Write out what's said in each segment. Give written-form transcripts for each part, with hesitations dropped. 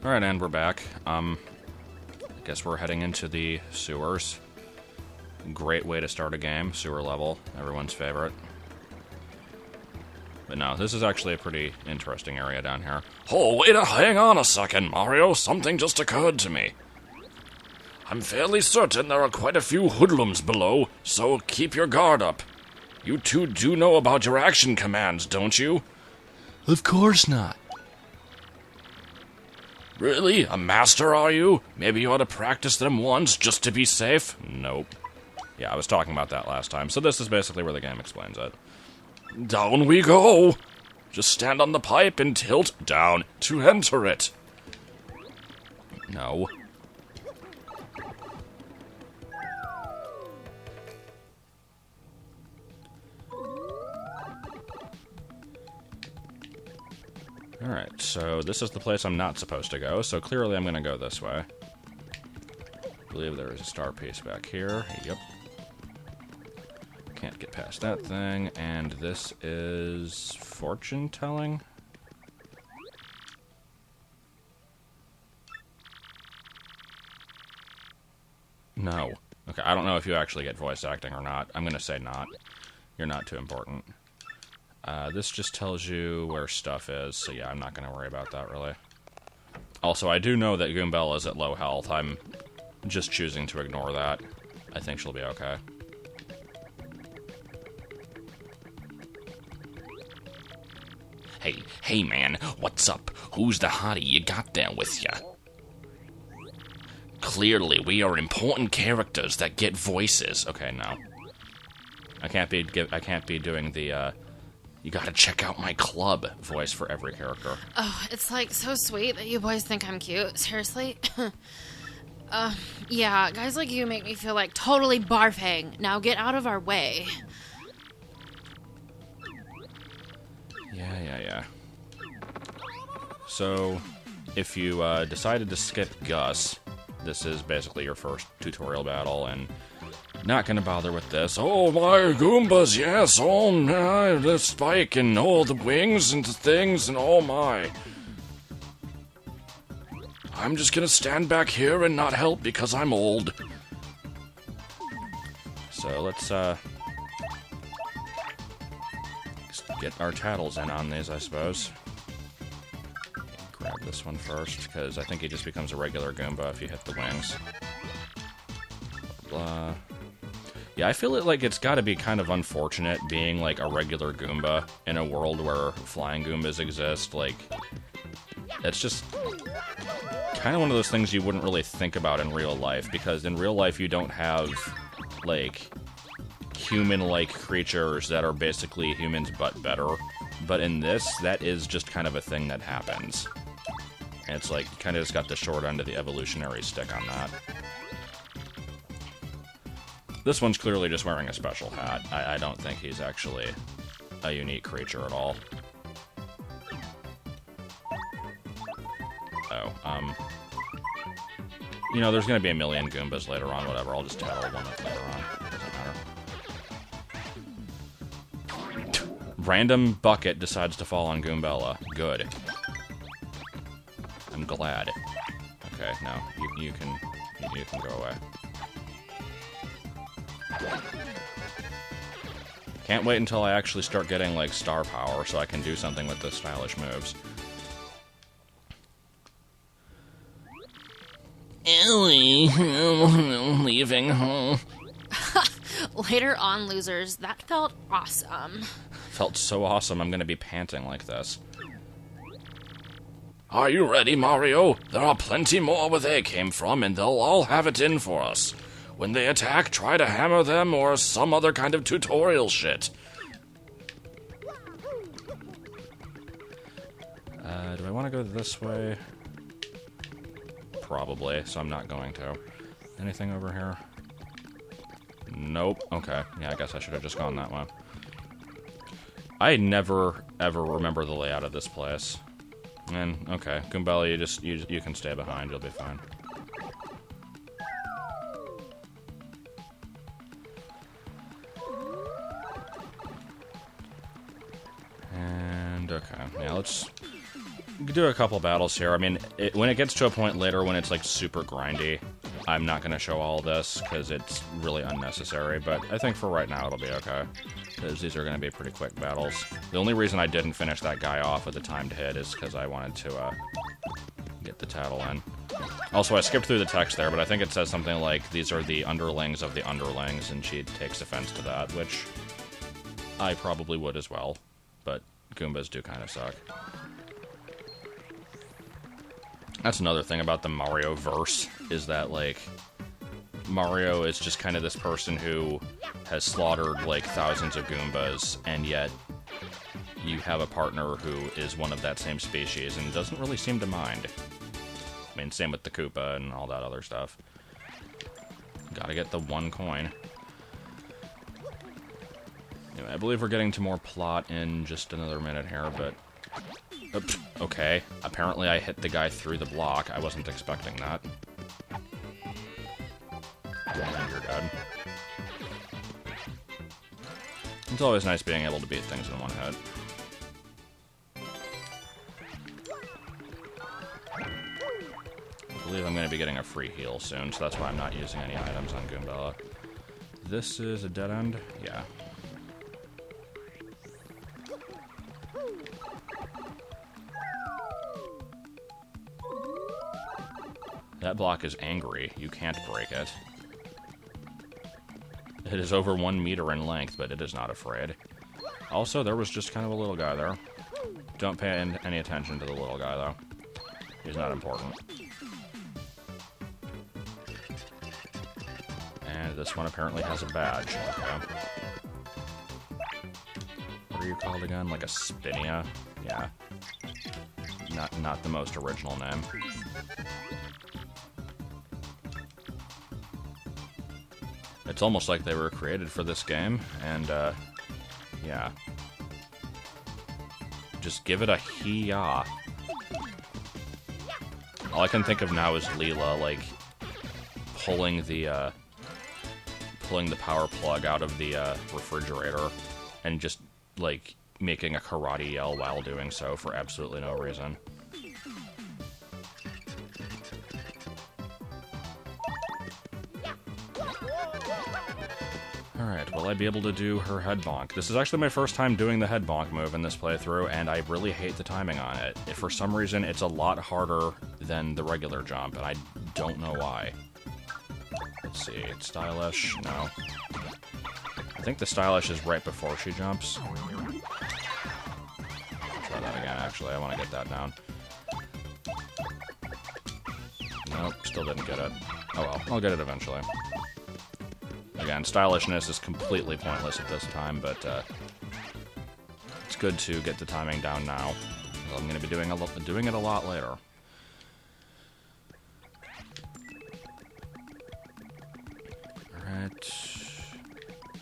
Alright, and we're back. I guess we're heading into the sewers. Great way to start a game, sewer level, everyone's favorite. But no, this is actually a pretty interesting area down here. Oh, wait hang on a second, Mario. Something just occurred to me. I'm fairly certain there are quite a few hoodlums below, so keep your guard up. You two do know about your action commands, don't you? Of course not. Really? A master, are you? Maybe you ought to practice them once, just to be safe? Nope. Yeah, I was talking about that last time, so this is basically where the game explains it. Down we go! Just stand on the pipe and tilt down to enter it. No. Alright, so this is the place I'm not supposed to go, so clearly I'm gonna go this way. I believe there is a star piece back here. Yep. Can't get past that thing, and this is fortune telling? No. Okay, I don't know if you actually get voice acting or not. I'm gonna say not. You're not too important. This just tells you where stuff is, so yeah, I'm not gonna worry about that, really. Also, I do know that Goombella is at low health. I'm just choosing to ignore that. I think she'll be okay. Hey man, what's up? Who's the hottie you got there with ya? Clearly, we are important characters that get voices. Okay, no. I can't be doing the, you gotta check out my club voice for every character. Oh, it's like so sweet that you boys think I'm cute. Seriously? Yeah, guys like you make me feel like totally barfing. Now get out of our way. Yeah. So, if you decided to skip Gus, this is basically your first tutorial battle, and not gonna bother with this. Oh my Goombas, yes, oh my, the spike and all the wings and the things and oh my. I'm just gonna stand back here and not help because I'm old. So let's get our tattles in on these, I suppose. Grab this one first, because I think he just becomes a regular Goomba if you hit the wings. Blah. Yeah, I feel like it's gotta be kind of unfortunate being, like, a regular Goomba in a world where flying Goombas exist. Like, it's just kind of one of those things you wouldn't really think about in real life, because in real life you don't have, like, human-like creatures that are basically humans but better. But in this, that is just kind of a thing that happens. And it's like, you kind of just got the short end of the evolutionary stick on that. This one's clearly just wearing a special hat. I don't think he's actually a unique creature at all. Oh, you know, there's gonna be a million Goombas later on, whatever. I'll just tattle one later on. Doesn't matter. Random bucket decides to fall on Goombella. Good. I'm glad. Okay, now you can go away. Can't wait until I actually start getting, like, star power so I can do something with the stylish moves. Ellie, I'm leaving home. Later on, losers, that felt awesome. Felt so awesome, I'm gonna be panting like this. Are you ready, Mario? There are plenty more where they came from, and they'll all have it in for us. When they attack, try to hammer them or some other kind of tutorial shit. Do I want to go this way? Probably, so I'm not going to. Anything over here? Nope. Okay. Yeah, I guess I should have just gone that way. I never, ever remember the layout of this place. And, okay. Goombella, you can stay behind. You'll be fine. And, okay. Yeah, let's do a couple battles here. I mean, when it gets to a point later when it's, like, super grindy, I'm not going to show all this, because it's really unnecessary, but I think for right now it'll be okay, because these are going to be pretty quick battles. The only reason I didn't finish that guy off with the timed hit is because I wanted to, get the tattle in. Also, I skipped through the text there, but I think it says something like, these are the underlings of the underlings, and she takes offense to that, which I probably would as well, but Goombas do kind of suck. That's another thing about the Mario verse, is that, like, Mario is just kind of this person who has slaughtered, like, thousands of Goombas, and yet you have a partner who is one of that same species and doesn't really seem to mind. I mean, same with the Koopa and all that other stuff. Gotta get the 1 coin. Anyway, I believe we're getting to more plot in just another minute here, but... Oops, okay. Apparently I hit the guy through the block. I wasn't expecting that. And you're dead. It's always nice being able to beat things in one hit. I believe I'm going to be getting a free heal soon, so that's why I'm not using any items on Goombella. This is a dead end? Yeah. That block is angry. You can't break it. It is over 1 meter in length, but it is not afraid. Also, there was just kind of a little guy there. Don't pay any attention to the little guy, though. He's not important. And this one apparently has a badge. Okay. What are you called again? Like a Spinia? Yeah. Not the most original name. It's almost like they were created for this game, and, yeah. Just give it a hee-yah. All I can think of now is Leela, like, pulling the power plug out of the, refrigerator, and just, like, making a karate yell while doing so for absolutely no reason. Alright, will I be able to do her head bonk? This is actually my first time doing the head bonk move in this playthrough, and I really hate the timing on it. For some reason, it's a lot harder than the regular jump, and I don't know why. Let's see, it's stylish? No. I think the stylish is right before she jumps. Try that again, actually. I want to get that down. Nope, still didn't get it. Oh well, I'll get it eventually. Again, stylishness is completely pointless at this time, but it's good to get the timing down now. I'm going to be doing it a lot later. Alright.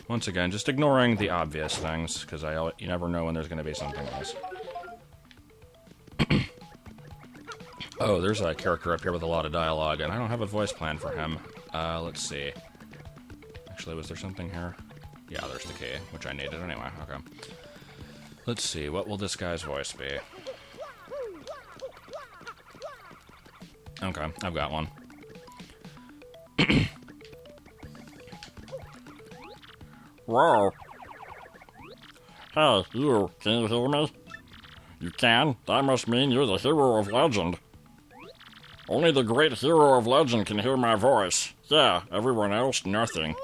Once again, just ignoring the obvious things, because you never know when there's going to be something else. Oh, there's a character up here with a lot of dialogue, and I don't have a voice plan for him. Let's see. Actually, was there something here? Yeah, there's the key, which I needed anyway. Okay. Let's see, what will this guy's voice be? Okay, I've got one. Whoa. Hey, you, can you hear me? You can? That must mean you're the hero of legend. Only the great hero of legend can hear my voice. Yeah, everyone else, nothing.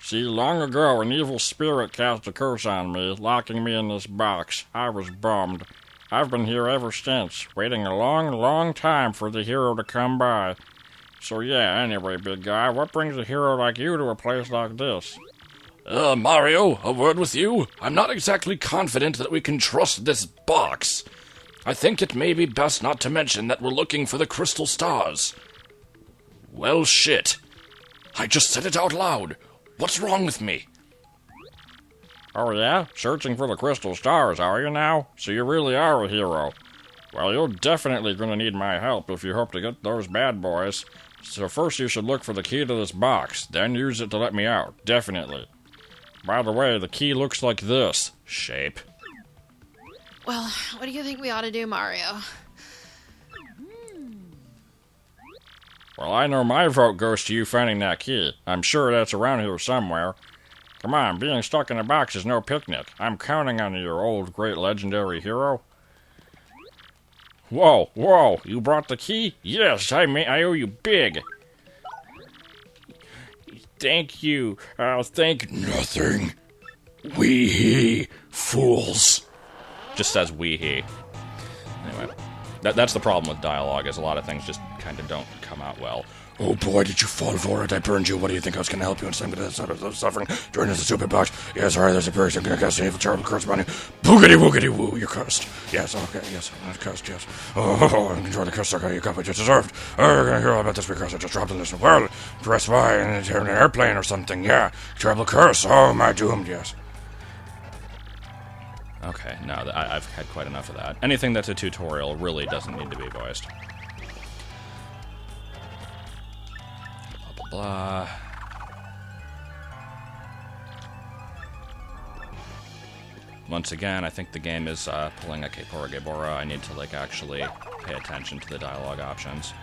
See, long ago, an evil spirit cast a curse on me, locking me in this box. I was bummed. I've been here ever since, waiting a long, long time for the hero to come by. So yeah, anyway, big guy, what brings a hero like you to a place like this? Mario, a word with you. I'm not exactly confident that we can trust this box. I think it may be best not to mention that we're looking for the crystal stars. Well, shit. I just said it out loud. What's wrong with me? Oh yeah? Searching for the crystal stars, are you now? So you really are a hero. Well, you're definitely gonna need my help if you hope to get those bad boys. So first you should look for the key to this box, then use it to let me out, definitely. By the way, the key looks like this. Shape. Well, what do you think we ought to do, Mario? Well, I know my vote goes to you finding that key. I'm sure that's around here somewhere. Come on, being stuck in a box is no picnic. I'm counting on you, old great legendary hero. Whoa, you brought the key? Yes, I owe you big. Thank you. I'll thank Nothing. We fools. Just says he. Anyway, that's the problem with dialogue, is a lot of things just kind of don't come out well. Oh boy, did you fall for it? I burned you. What do you think I was going to help you instead of suffering during this stupid box? Yes, alright, there's a curse. I'm going to cast an evil, terrible curse upon you. Boogity woogity woo, you're cursed. Yes, okay, yes, I'm cursed, yes. Oh, enjoy the curse sucker. You got what you deserved. Oh, you're going to hear all about this because I just dropped in this world. Press Y and turn an airplane or something, yeah. Terrible curse. Oh, my doomed, yes. Okay, no, I've had quite enough of that. Anything that's a tutorial really doesn't need to be voiced. Blah, blah, blah. Once again, I think the game is pulling a Kepora Gebora. I need to, like, actually pay attention to the dialogue options.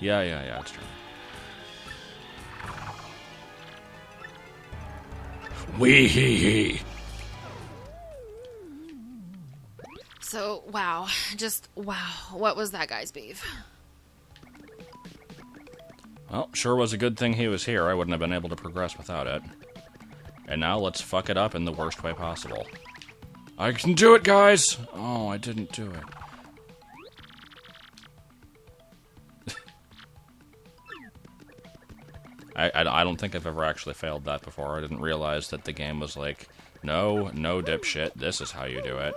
Yeah, it's true. Wee. So, wow. Just, wow. What was that guy's beef? Well, sure was a good thing he was here. I wouldn't have been able to progress without it. And now let's fuck it up in the worst way possible. I can do it, guys! Oh, I didn't do it. I don't think I've ever actually failed that before. I didn't realize that the game was like, no, dipshit, this is how you do it.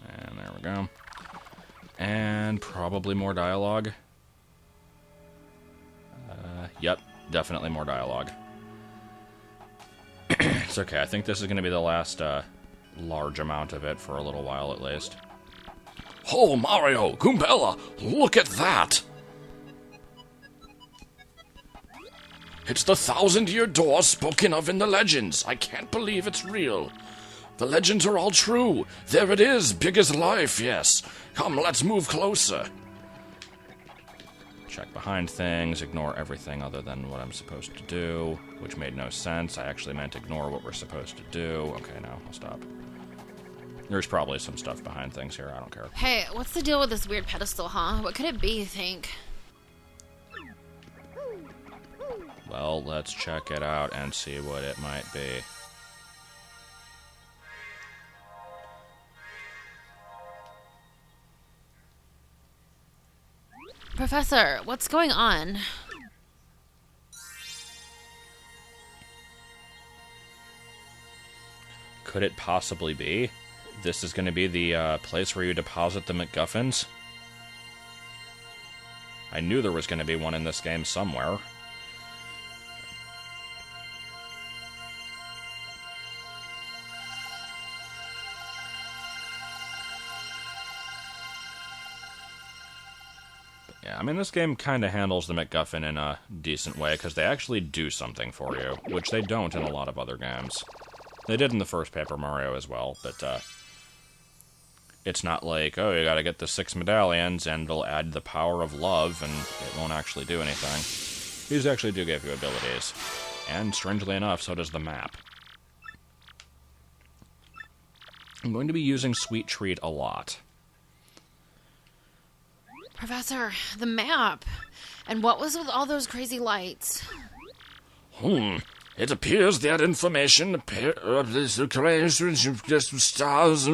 And there we go. And probably more dialogue. Yep, definitely more dialogue. It's okay, I think this is going to be the last large amount of it for a little while at least. Oh, Mario, Goombella, look at that! It's the 1,000-year door spoken of in the legends. I can't believe it's real. The legends are all true. There it is, big as life, yes. Come, let's move closer. Check behind things, ignore everything other than what I'm supposed to do, which made no sense. I actually meant ignore what we're supposed to do. Okay, now I'll stop. There's probably some stuff behind things here, I don't care. Hey, what's the deal with this weird pedestal, huh? What could it be, you think? Well, let's check it out and see what it might be. Professor, what's going on? Could it possibly be? This is going to be the place where you deposit the MacGuffins? I knew there was going to be one in this game somewhere. Yeah, I mean, this game kind of handles the MacGuffin in a decent way, because they actually do something for you, which they don't in a lot of other games. They did in the first Paper Mario as well, but it's not like, oh, you gotta get the 6 medallions, and it'll add the power of love, and it won't actually do anything. These actually do give you abilities. And, strangely enough, so does the map. I'm going to be using Sweet Treat a lot. Professor, the map. And what was with all those crazy lights? It appears that information stars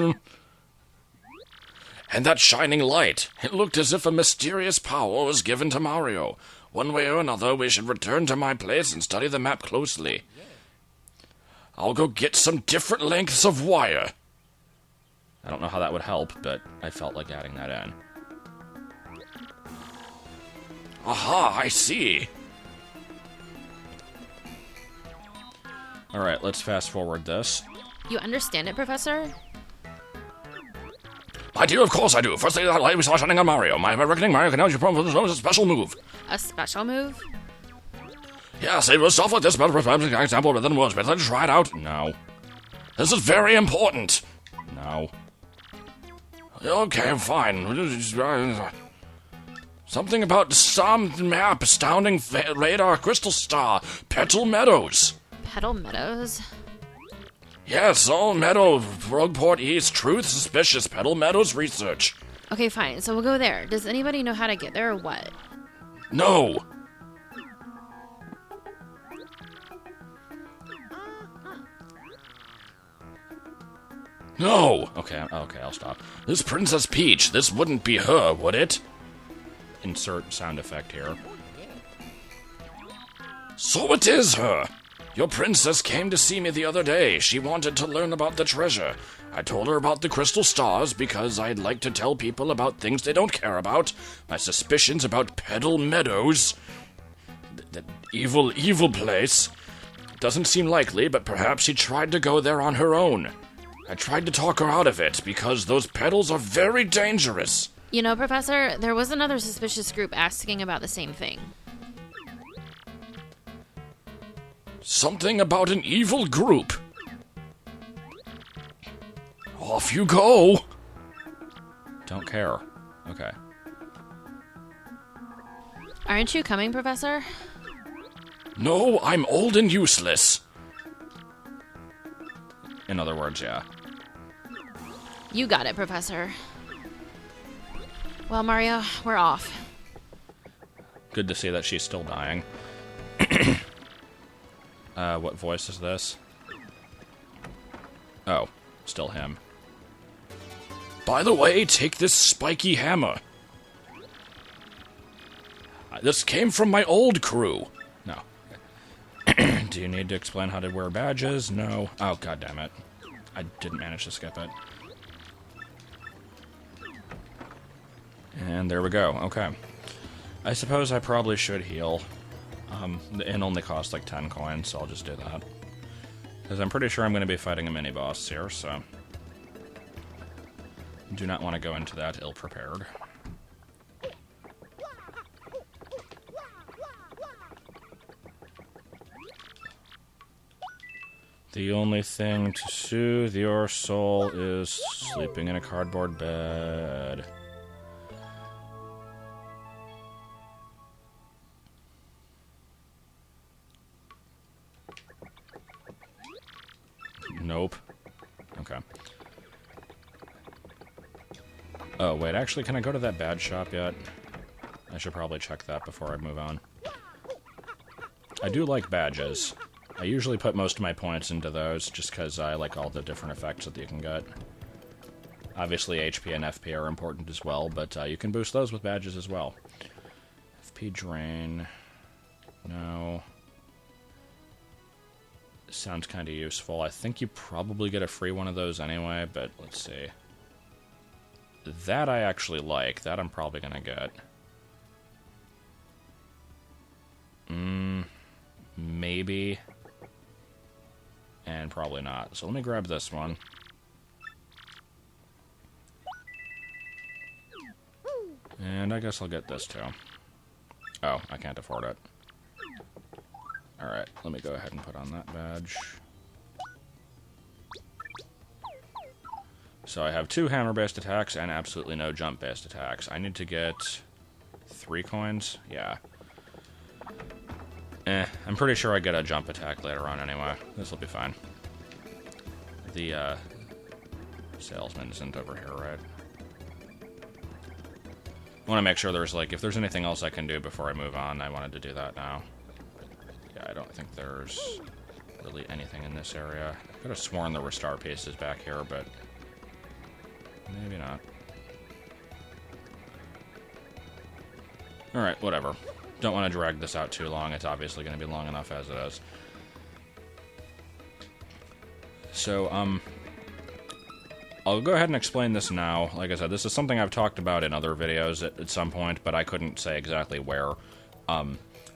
and that shining light. It looked as if a mysterious power was given to Mario. One way or another, we should return to my place and study the map closely. I'll go get some different lengths of wire. I don't know how that would help, but I felt like adding that in. Aha, I see. Alright, let's fast forward this. You understand it, Professor? I do, of course I do. First thing that light we saw shining on Mario. My reckoning, Mario can now use your problem for a special move. A special move? Yes, it was stuff like this, but perhaps an example rather than words. Better try it out. No. This is very important. No. Okay, fine. Something about some map, astounding radar, crystal star, Petal Meadows. Petal Meadows? Yes, all Meadow, Rogueport East, truth, suspicious, Petal Meadows research. Okay, fine. So we'll go there. Does anybody know how to get there or what? No. No. Okay, I'll stop. This Princess Peach, this wouldn't be her, would it? Insert sound effect here. So it is her. Your princess came to see me the other day. She wanted to learn about the treasure. I told her about the crystal stars because I'd like to tell people about things they don't care about. My suspicions about Petal Meadows. That evil, evil place. Doesn't seem likely, but perhaps she tried to go there on her own. I tried to talk her out of it because those petals are very dangerous. You know, Professor, there was another suspicious group asking about the same thing. Something about an evil group. Off you go. Don't care. Okay. Aren't you coming, Professor? No, I'm old and useless. In other words, yeah. You got it, Professor. Well, Mario, we're off. Good to see that she's still dying. What voice is this? Oh, still him. By the way, take this spiky hammer. This came from my old crew. No. Do you need to explain how to wear badges? No. Oh, god damn it. I didn't manage to skip it. And there we go. Okay. I suppose I probably should heal. It only costs like 10 coins, so I'll just do that. Because I'm pretty sure I'm going to be fighting a mini-boss here, so... do not want to go into that ill-prepared. The only thing to soothe your soul is sleeping in a cardboard bed. Nope. Okay. Oh, wait, actually, can I go to that badge shop yet? I should probably check that before I move on. I do like badges. I usually put most of my points into those, just because I like all the different effects that you can get. Obviously, HP and FP are important as well, but you can boost those with badges as well. FP drain... no... sounds kind of useful. I think you probably get a free one of those anyway, but let's see. That I actually like. That I'm probably going to get. Maybe. And probably not. So let me grab this one. And I guess I'll get this too. Oh, I can't afford it. Alright, let me go ahead and put on that badge. So I have 2 hammer-based attacks and absolutely no jump-based attacks. I need to get 3 coins? Yeah. I'm pretty sure I get a jump attack later on anyway. This will be fine. The, salesman isn't over here, right? I want to make sure there's, like, if there's anything else I can do before I move on, I wanted to do that now. Yeah, I don't think there's really anything in this area. I could have sworn there were star pieces back here, but maybe not. Alright, whatever. Don't want to drag this out too long. It's obviously going to be long enough as it is. So, I'll go ahead and explain this now. Like I said, this is something I've talked about in other videos at some point, but I couldn't say exactly where. I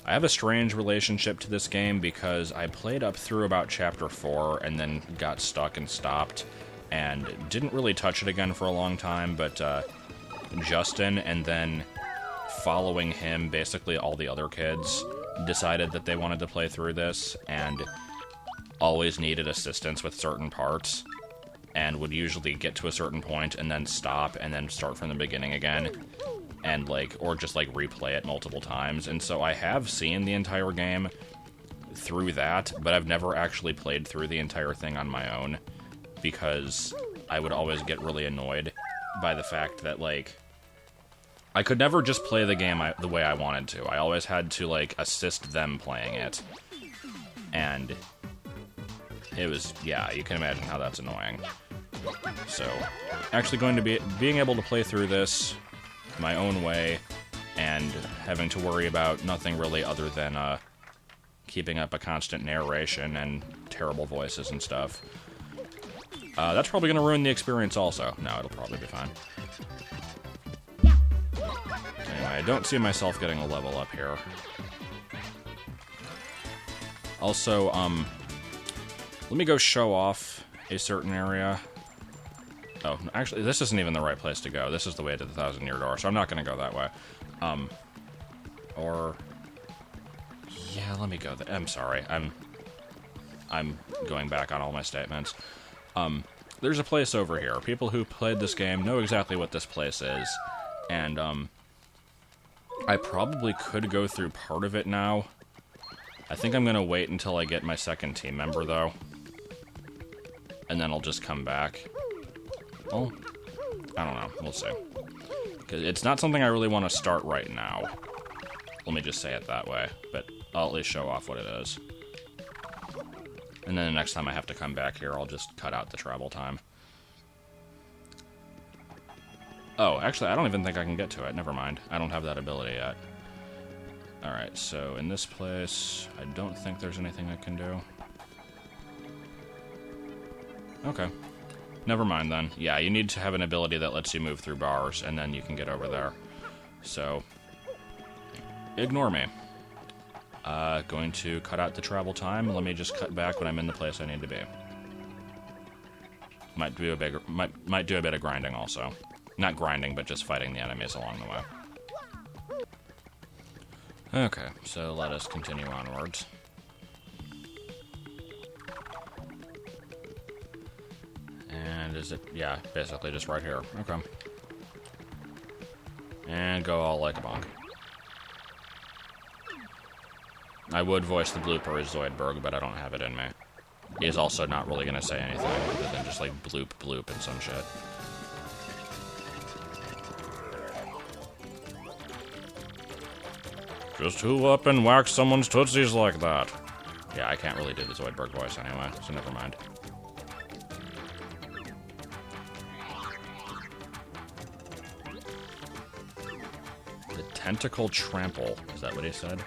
have a strange relationship to this game because I played up through about Chapter 4 and then got stuck and stopped, and didn't really touch it again for a long time, but Justin, and then following him, basically all the other kids, decided that they wanted to play through this and always needed assistance with certain parts and would usually get to a certain point and then stop and then start from the beginning again and or just replay it multiple times. And so I have seen the entire game through that, but I've never actually played through the entire thing on my own because I would always get really annoyed by the fact that I could never just play the game the way I wanted to. I always had to, assist them playing it. And it was, yeah, you can imagine how that's annoying. So, actually going to be being able to play through this my own way and having to worry about nothing really other than keeping up a constant narration and terrible voices and stuff. That's probably going to ruin the experience also. No, it'll probably be fine. Anyway, I don't see myself getting a level up here. Also, let me go show off a certain area. Oh, actually, this isn't even the right place to go. This is the way to the 1,000-year door, so I'm not going to go that way. Or... yeah, let me go there. I'm sorry. I'm going back on all my statements. There's a place over here. People who played this game know exactly what this place is. And, I probably could go through part of it now. I think I'm gonna wait until I get my second team member, though. And then I'll just come back. Well, I don't know. We'll see. 'Cause it's not something I really want to start right now. Let me just say it that way. But I'll at least show off what it is. And then the next time I have to come back here, I'll just cut out the travel time. Oh, actually, I don't even think I can get to it. Never mind. I don't have that ability yet. Alright, so in this place, I don't think there's anything I can do. Okay. Never mind, then. Yeah, you need to have an ability that lets you move through bars, and then you can get over there. So, ignore me. Going to cut out the travel time. Let me just cut back when I'm in the place I need to be. Might do a bit of grinding also. Not grinding, but just fighting the enemies along the way. Okay, so let us continue onwards. And is it... yeah, basically just right here. Okay. And go all like a bonk. I would voice the blooper as Zoidberg, but I don't have it in me. He's also not really going to say anything other than just bloop bloop and some shit. Just who up and whack someone's tootsies like that? Yeah, I can't really do the Zoidberg voice anyway, so never mind. The tentacle trample. Is that what he said?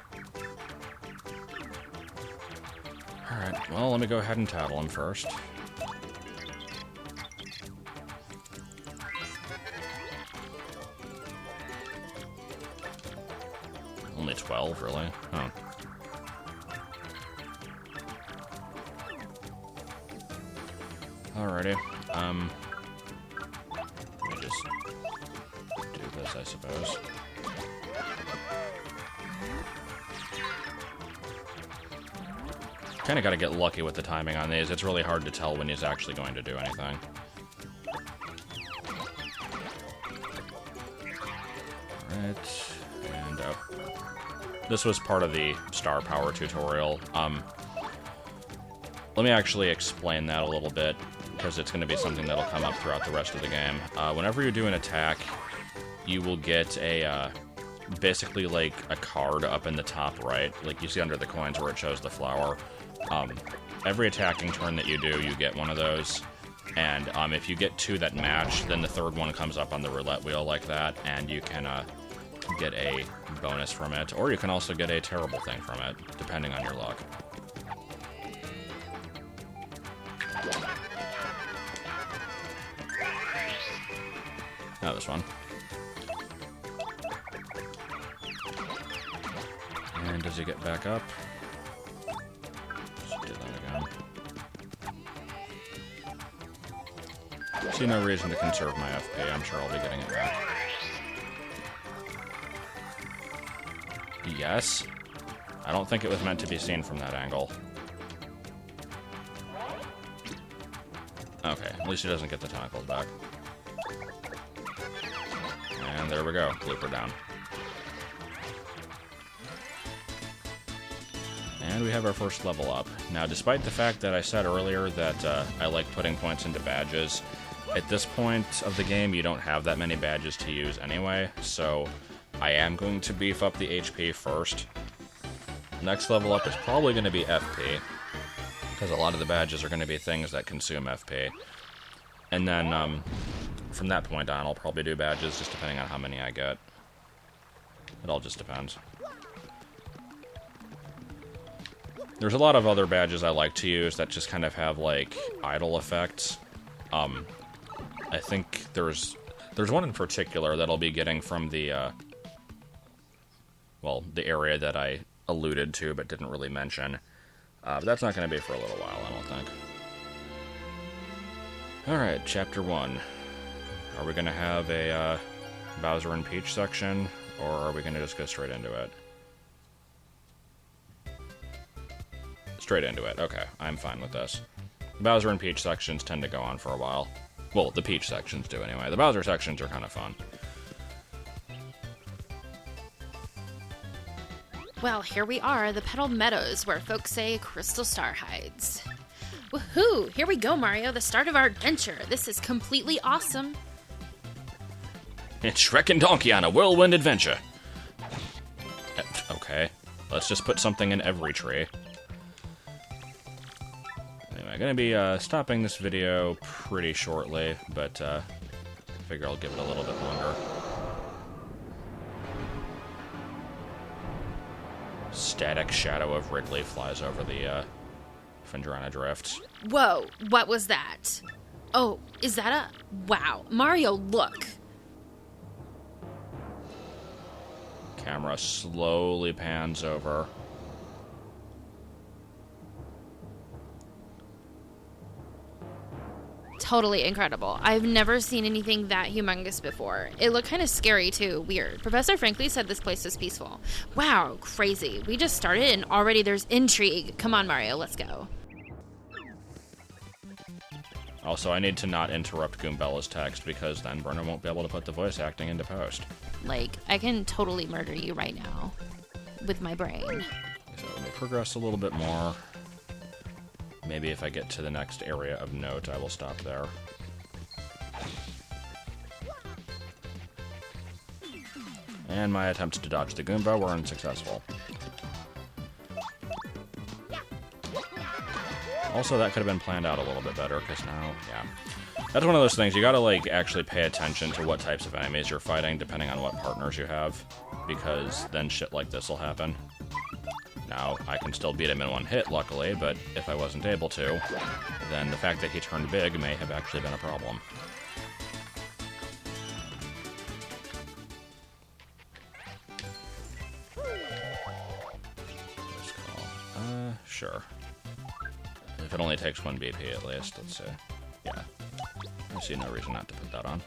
Alright, well, let me go ahead and tattle him first. Only 12, really? Oh. Alrighty. Let me just do this, I suppose. Kinda gotta get lucky with the timing on these. It's really hard to tell when he's actually going to do anything. Alright, and this was part of the star power tutorial. Let me actually explain that a little bit, because it's going to be something that'll come up throughout the rest of the game. Whenever you do an attack, you will get a, basically like a card up in the top right, like you see under the coins where it shows the flower. Every attacking turn that you do, you get one of those, and if you get two that match, then the third one comes up on the roulette wheel like that, and you can get a bonus from it, or you can also get a terrible thing from it, depending on your luck. Oh, this one. And does he get back up? Just do that again. See no reason to conserve my FP. I'm sure I'll be getting it back. Yes. I don't think it was meant to be seen from that angle. Okay, at least he doesn't get the tentacles back. And there we go, blooper down. And we have our first level up. Now, despite the fact that I said earlier that I like putting points into badges, at this point of the game, you don't have that many badges to use anyway, so I am going to beef up the HP first. Next level up is probably going to be FP, because a lot of the badges are going to be things that consume FP. And then, from that point on, I'll probably do badges, just depending on how many I get. It all just depends. There's a lot of other badges I like to use that just kind of have, like, idle effects. I think there's one in particular that I'll be getting from the, well, the area that I alluded to but didn't really mention. But that's not going to be for a little while, I don't think. Alright, Chapter 1. Are we going to have a Bowser and Peach section, or are we going to just go straight into it? Straight into it. Okay, I'm fine with this. The Bowser and Peach sections tend to go on for a while. Well, the Peach sections do anyway. The Bowser sections are kind of fun. Well, here we are, the Petal Meadows, where folks say Crystal Star hides. Woohoo! Here we go, Mario, the start of our adventure. This is completely awesome. It's Shrek and Donkey on a whirlwind adventure. Okay, let's just put something in every tree. Anyway, I'm going to be stopping this video pretty shortly, but I figure I'll give it a little bit longer. Static shadow of Ridley flies over the Findrana Drifts. Whoa, what was that? Oh, is that a... Wow, Mario, look. Camera slowly pans over. Totally incredible. I've never seen anything that humongous before. It looked kind of scary too. Weird. Professor Franklin said this place was peaceful. Wow, crazy. We just started and already there's intrigue. Come on, Mario, let's go. Also, I need to not interrupt Goombella's text because then Bruno won't be able to put the voice acting into post. Like, I can totally murder you right now with my brain. So let me progress a little bit more. Maybe if I get to the next area of note, I will stop there. And my attempts to dodge the Goomba were unsuccessful. Also, that could have been planned out a little bit better, because now, yeah. That's one of those things, you gotta, like, actually pay attention to what types of enemies you're fighting, depending on what partners you have, because then shit like this will happen. Now, I can still beat him in one hit, luckily, but if I wasn't able to, then the fact that he turned big may have actually been a problem. Let's call, sure. If it only takes 1 BP at least, let's see. Yeah. I see no reason not to put that on.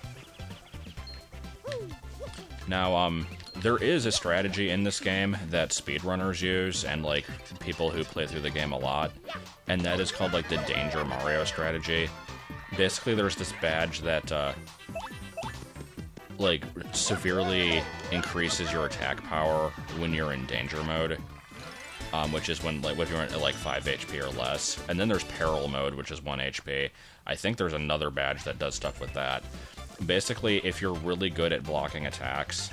Now, there is a strategy in this game that speedrunners use, and, like, people who play through the game a lot, and that is called, like, the Danger Mario strategy. Basically, there's this badge that, like, severely increases your attack power when you're in danger mode, which is when, like, if you're at, like, 5 HP or less. And then there's Peril mode, which is 1 HP. I think there's another badge that does stuff with that. Basically, if you're really good at blocking attacks,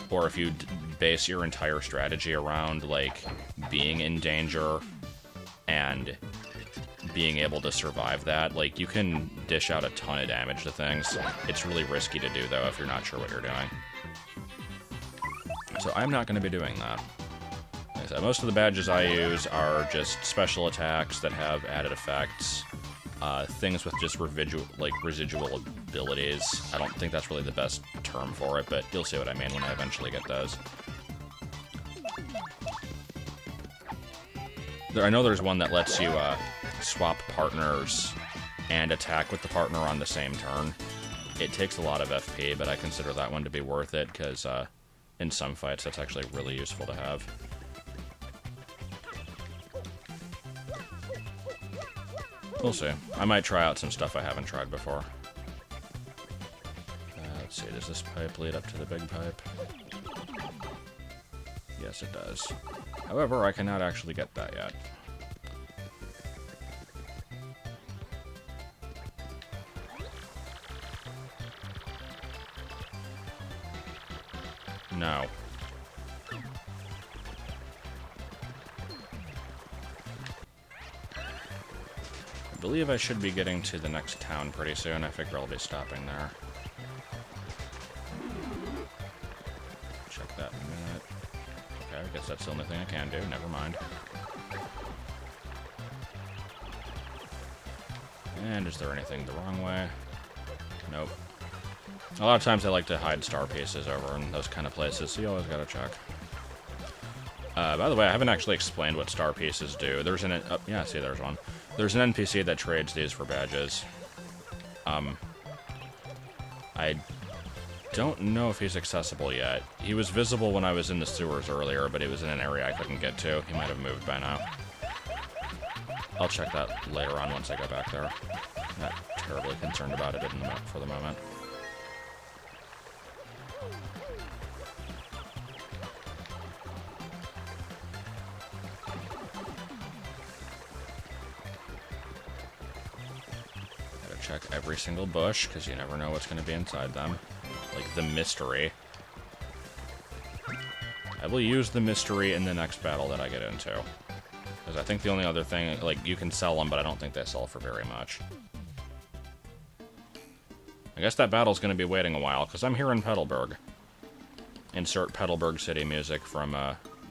or if you base your entire strategy around, like, being in danger and being able to survive that, like, you can dish out a ton of damage to things. It's really risky to do, though, if you're not sure what you're doing. So I'm not going to be doing that. Like I said, most of the badges I use are just special attacks that have added effects. Things with just residual abilities. I don't think that's really the best term for it, but you'll see what I mean when I eventually get those. I know there's one that lets you swap partners and attack with the partner on the same turn. It takes a lot of FP, but I consider that one to be worth it, because in some fights that's actually really useful to have. We'll see. I might try out some stuff I haven't tried before. Let's see, does this pipe lead up to the big pipe? Yes, it does. However, I cannot actually get that yet. No. I believe I should be getting to the next town pretty soon. I figure I'll be stopping there. Check that in a minute. Okay, I guess that's the only thing I can do. Never mind. And is there anything the wrong way? Nope. A lot of times I like to hide star pieces over in those kind of places, so you always gotta check. By the way, I haven't actually explained what star pieces do. There's an... yeah, see, there's one. There's an NPC that trades these for badges. I don't know if he's accessible yet. He was visible when I was in the sewers earlier, but he was in an area I couldn't get to. He might have moved by now. I'll check that later on once I go back there. I'm not terribly concerned about it for the moment. Check every single bush, because you never know what's going to be inside them. Like the mystery. I will use the mystery in the next battle that I get into. Because I think the only other thing, like, you can sell them, but I don't think they sell for very much. I guess that battle's going to be waiting a while, because I'm here in Petalburg. Insert Petalburg City music from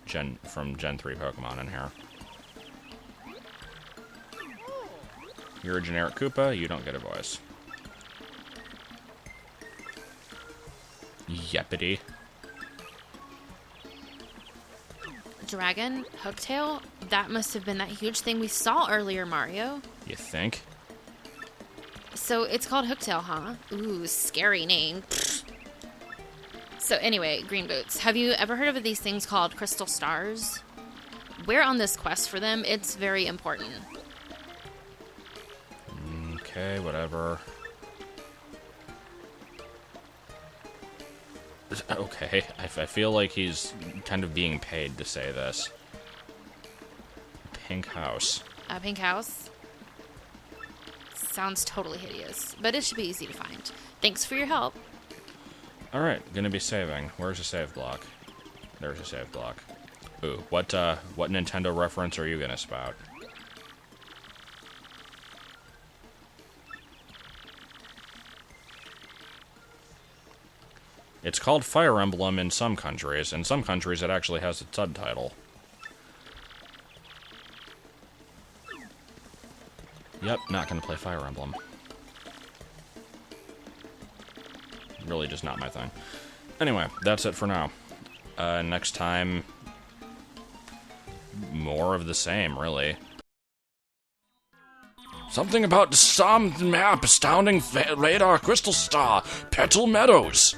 Gen 3 Pokemon in here. You're a generic Koopa, you don't get a voice. Yeppity. Dragon? Hooktail? That must have been that huge thing we saw earlier, Mario. You think? So it's called Hooktail, huh? Ooh, scary name. So anyway, Green Boots, have you ever heard of these things called crystal stars? We're on this quest for them. It's very important. Okay, whatever. Okay, I feel like he's kind of being paid to say this. Pink house. A pink house? Sounds totally hideous, but it should be easy to find. Thanks for your help. Alright, gonna be saving. Where's the save block? There's a save block. Ooh, what Nintendo reference are you gonna spout? It's called Fire Emblem in some countries. In some countries, it actually has a subtitle. Yep, not gonna play Fire Emblem. Really just not my thing. Anyway, that's it for now. Next time, more of the same, really. Something about some map, astounding radar crystal star, Petal Meadows.